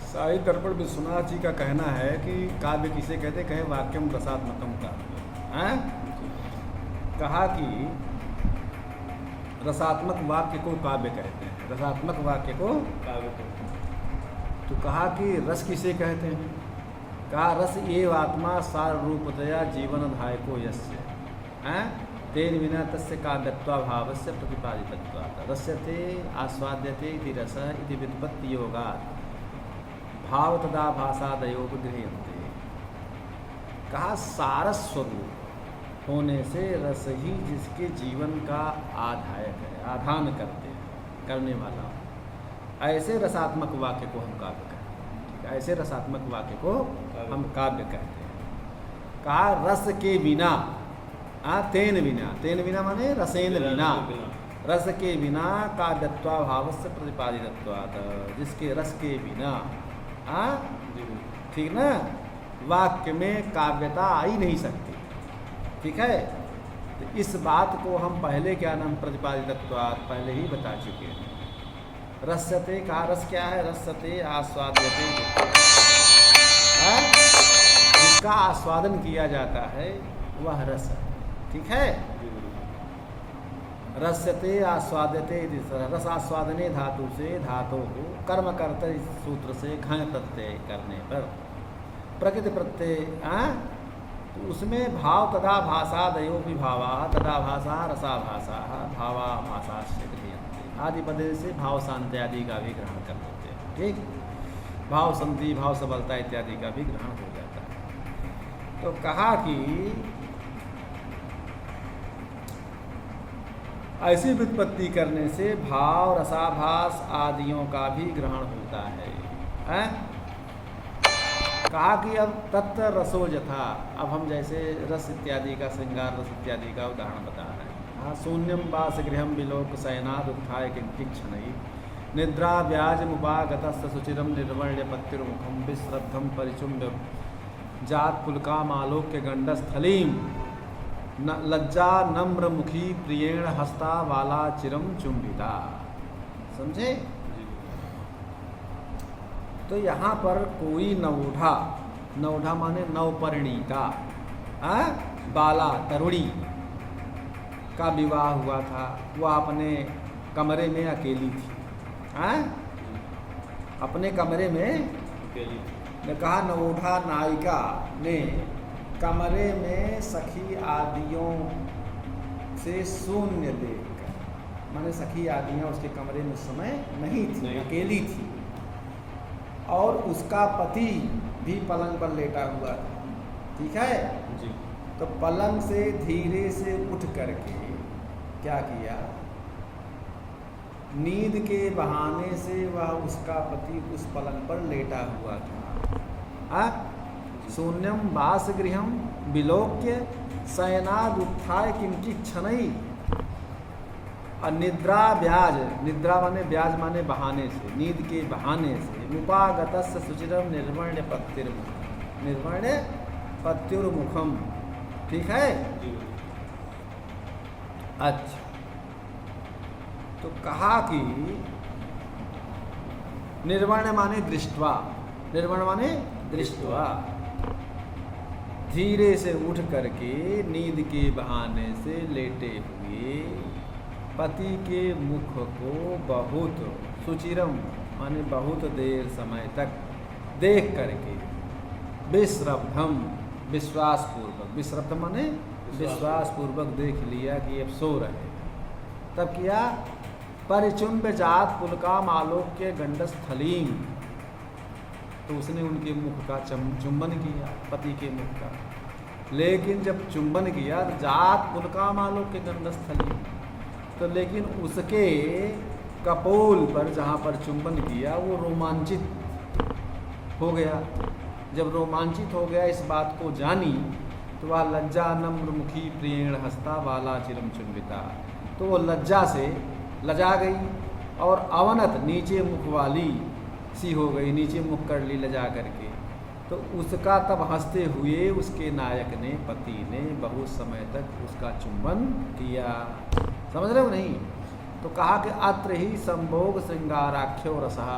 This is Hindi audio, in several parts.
साहित्य दर्पण विश्वनाथ जी का कहना है कि काव्य किसे कहते, कहे वाक्यम रसात्मकम काव्य हैं। कहा कि रसात्मक वाक्य को काव्य कहते हैं, रसात्मक वाक्य को काव्य कहते हैं। तो कहा कि रस किसे कहते हैं, कहा रस एव आत्मा सार रूपतया जीवन धायको यस्य हैं तेन विना तस्य काव्यत्वाभावस्य प्रतिपादितत्वात् रस्यते आस्वाद्यते इति रसः इति व्युत्पत्ति योगात् भाव तदा भाषादयो गृह्यन्ते। कहा सारस स्वरूप होने से रस ही जिसके जीवन का आधायक है, आधान करने वाला, ऐसे रसात्मक वाक्य को हम काव्य कहते हैं। ऐसे रसात्मक वाक्य को हम काव्य कहते हैं। कहा रस के बिना तेन बिना माने रसेन बिना, रस के बिना काव्यत्वाभावस्य प्रतिपादितत्वात् जिसके रस के बिना ठीक ना, वाक्य में काव्यता आ ही नहीं सकती। ठीक है, तो इस बात को हम पहले क्या नाम प्रतिपादितत्वात् पहले ही बता चुके हैं। रस्यते, कहा रस क्या है, रस्यते आस्वाद्यते, जिसका आस्वादन किया जाता है वह रस है। ठीक है, रस्यते आस्वाद्यते, रस आस्वादने धातु से धातु को कर्म करते सूत्र से घन प्रत्यय करने पर प्रकृति प्रत्यय तो उसमें भाव तदा भाषा दयो भी भावा तदा भाषा रसा भाषा भावा भाषा से गृह्यन्ते आदि पद से भाव शांति आदि का भी ग्रहण कर लेते हैं। ठीक, भाव संधि भाव सबलता इत्यादि का भी ग्रहण हो जाता है। तो कहा कि ऐसी व्युत्पत्ति करने से भाव रसाभास आदियों का भी ग्रहण होता है। कहा कि अब तत्व रसो यथा, अब हम जैसे रस इत्यादि का, श्रृंगार रस इत्यादि का उदाहरण बता रहे हैं। हाँ, शून्यम वास गृहम विलोक शयनाद उत्थाय किंचिक्षणैः निद्रा व्याज मुपागतस्थ सुचिरम निर्वर्ण्य पत्युर्मुखम विश्रद्धम परिचुम्ब्य जात पुलकामालोक्य गंडस्थलीम लज्जा नम्र मुखी प्रियेण हस्ता वाला चिरम चुंबिता। समझे? तो यहाँ पर कोई नवोढ़ा माने नवपरिणीता बाला तरुणी का विवाह हुआ था, वह अपने कमरे में अकेली थी। अपने कमरे में अकेली ने कहा नवोढ़ा नायिका ने कमरे में सखी आदियों से शून्य देखकर, माने सखी आदियाँ उसके कमरे में उस समय नहीं थी, अकेली थी, और उसका पति भी पलंग पर लेटा हुआ था। ठीक है जी। तो पलंग से धीरे से उठ करके क्या किया, नींद के बहाने से वह उसका पति उस पलंग पर लेटा हुआ था। शून्यम वास गृहम विलोक्य शयनाद उत्थाय किंचिक्षणैः और निद्रा व्याज, निद्रा माने व्याज माने बहाने से, नींद के बहाने से मुपागतस्य सुचिरम निर्वर्ण्य पत्युर्मुखम, निर्वर्ण्य पत्युर्मुखम। ठीक है। अच्छा, तो कहा कि निर्वर्ण माने दृष्टवा, निर्वर्ण माने दृष्टवा, धीरे से उठ करके नींद के बहाने से लेटे हुए पति के मुख को बहुत सुचिरम माने बहुत देर समय तक देख करके विश्रब्धम विश्वासपूर्वक, विश्रब्ध माने विश्वासपूर्वक देख लिया कि अब सो रहे। तब किया परिचुंब जात पुलकाम आलोक्य गंडस्थलीम, तो उसने उनके मुख का चुंबन किया, पति के मुख का। लेकिन जब चुंबन किया तो जात पुलकाम आलोक्य गंडस्थलीम, तो लेकिन उसके कपोल पर जहाँ पर चुंबन किया वो रोमांचित हो गया। जब रोमांचित हो गया, इस बात को जानी, तो वह लज्जा नम्र मुखी प्रियेण हस्ता वाला चिरम चुंबिता, तो वो लज्जा से लजा गई और अवनत नीचे मुख वाली सी हो गई, नीचे मुख कर ली लजा करके। तो उसका तब हंसते हुए उसके नायक ने, पति ने बहुत समय तक उसका चुंबन किया। समझ रहे हो नहीं? तो कहा कि अत्र ही संभोग श्रृंगाराख्यो रसः,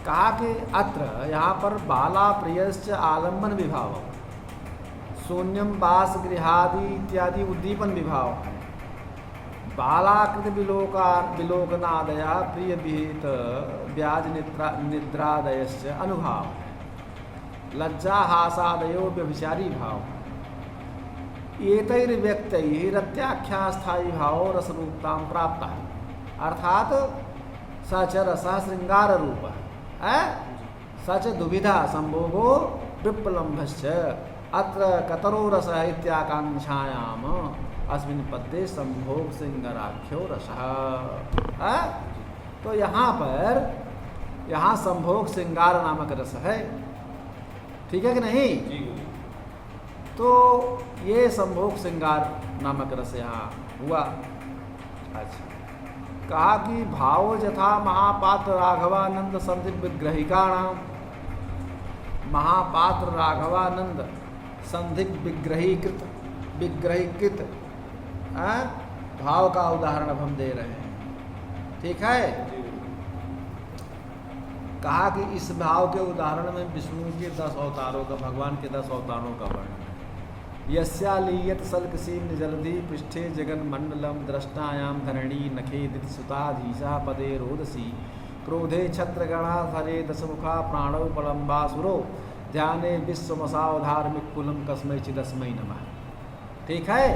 कहा कि अत्र यहाँ पर बाला प्रियश्च आलम्बन विभाव, शून्यम बास गृहादि इत्यादि उद्दीपन विभाव है। बालाकृत विलोकनादया प्रिय विहित ब्याज निद्रादयश्च अनुभाव है। लज्जा हासादयो व्यभिचारी भाव। एतैर्व्यक्तैरत्याख्या स्थायी भाव रसरूपतां प्राप्ता, अर्थात सच रस श्रृंगार रूप है, सच दुविधा संभोगो विप्लम्भश्च अत्र कतरो रस इत्याकांक्षायाम अस्मिन् पद्ये संभोग श्रृंगाराख्यो रसः। तो यहाँ संभोग श्रृंगार नामक रस है, ठीक है कि नहीं? तो ये संभोग श्रृंगार नामक रस यहाँ हुआ। अच्छा, कहा कि भाव यथा महापात्र राघवानंद संधि विग्रहिकाणाम, महापात्र राघवानंद संधि विग्रहीकृत भाव का उदाहरण अब हम दे रहे हैं, ठीक है? कहा कि इस भाव के उदाहरण में विष्णु के 10 अवतारों का, भगवान के 10 अवतारों का वर्णन। यस्यालीयत सल्कसीन जलधि पृष्ठे जगन मंडलम द्रष्टायाम धरणी नखे दितसुताधीशा पदे रोदसी क्रोधे छत्रगणा धरे दशमुखा प्राणौ पलम्बासुरो ध्याने विश्वमसावधार्मिक कुलम कस्मै चिदस्मै नमः। ठीक है?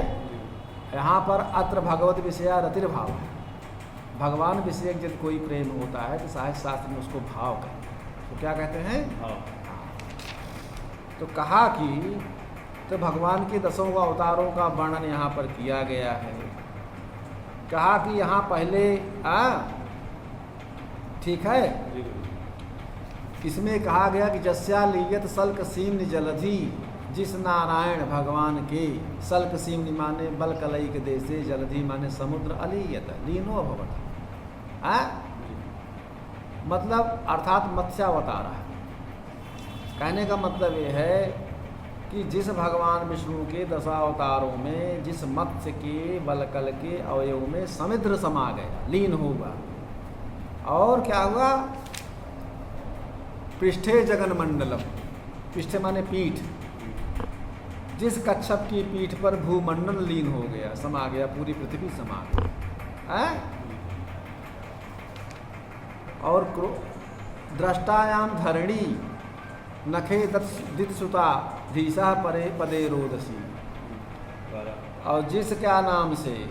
यहाँ पर अत्र भगवत विषया रतिर्भाव है। भगवान विषय जब कोई प्रेम होता है तो साहित्य शास्त्र में उसको भाव कहते हैं। तो क्या कहते हैं? भाव। तो कहा कि तो भगवान के 10 अवतारों का वर्णन यहाँ पर किया गया है। कहा कि यहाँ पहले ठीक है, इसमें कहा गया कि जस्या लियत सल्क सीम्न जलधि, जिस नारायण भगवान के सल्क सीम्न माने बलकलैक देशे, जलधि माने समुद्र, अलीयत लीनो अभवत, मतलब अर्थात मत्स्यावतार है। कहने का मतलब ये है कि जिस भगवान विष्णु के 10 अवतारों में जिस मत्स्य के बलकल के अवयव में समुद्र समा गया, लीन होगा, और क्या हुआ? पृष्ठे जगन मंडलम, पृष्ठ माने पीठ, जिस कच्छप की पीठ पर भूमंडल लीन हो गया, समा गया, पूरी पृथ्वी समा गई। और दृष्टायाम धरणी नखे दितसुता धीसा परे पदे रोदसी, और जिस क्या नाम से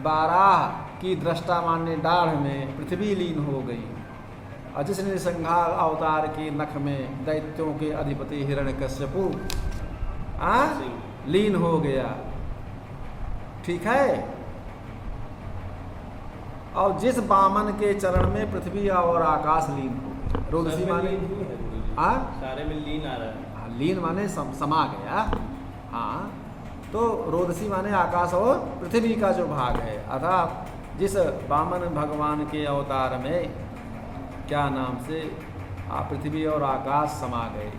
बाराह की दृष्टा मान्य डाढ़ में पृथ्वी लीन हो गई, और जिस नृसिंहा अवतार के नख में दैत्यों के अधिपति हिरण्यकश्यपु लीन हो गया। ठीक है? और जिस वामन के चरण में पृथ्वी और आकाश लीन हो गया। रोदसी माने सारे में लीन आ रहा है। लीन माने समा गया। हाँ, तो रोदसी माने आकाश और पृथ्वी का जो भाग है, अर्थात जिस वामन भगवान के अवतार में क्या नाम से पृथ्वी और आकाश समा गए।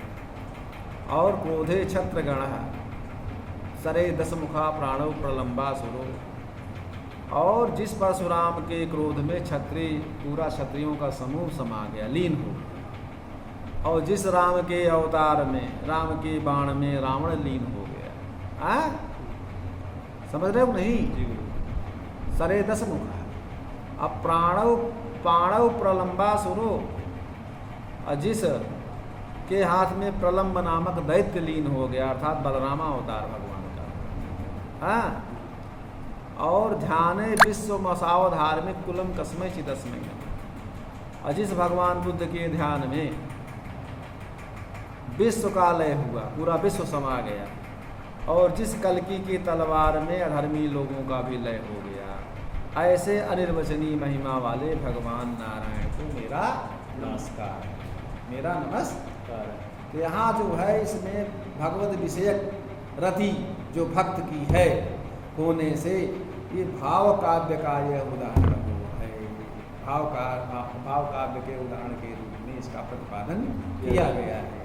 और क्रोधे छत्रगण सरे दशमुखा प्राणो प्रलंबासुरो, और जिस परशुराम के क्रोध में क्षत्रिय पूरा क्षत्रियों का समूह समा गया, लीन हो। और जिस राम के अवतार में, राम के बाण में रावण लीन हो गया। समझ रहे हो नहीं? सरे दशमुखा, अब प्राणव प्रलंबासुरो, और जिस के हाथ में प्रलंब नामक दैत्य लीन हो गया, अर्थात बलरामा अवतार भगवान का। और ध्याने विश्वमसाव धार्मिक कुलम कस्मै चिदस्मै, और जिस भगवान बुद्ध के ध्यान में विश्व का लय हुआ, पूरा विश्व समा गया, और जिस कल्कि की तलवार में अधर्मी लोगों का भी लय हो गया। ऐसे अनिर्वचनीय महिमा वाले भगवान नारायण को मेरा नमस्कार, मेरा नमस्कार। तो यहाँ जो है इसमें भगवत विषयक रति जो भक्त की है होने से ये भाव काव्य का यह उदाहरण है। भाव काव्य के उदाहरण के रूप में इसका प्रतिपादन किया गया है।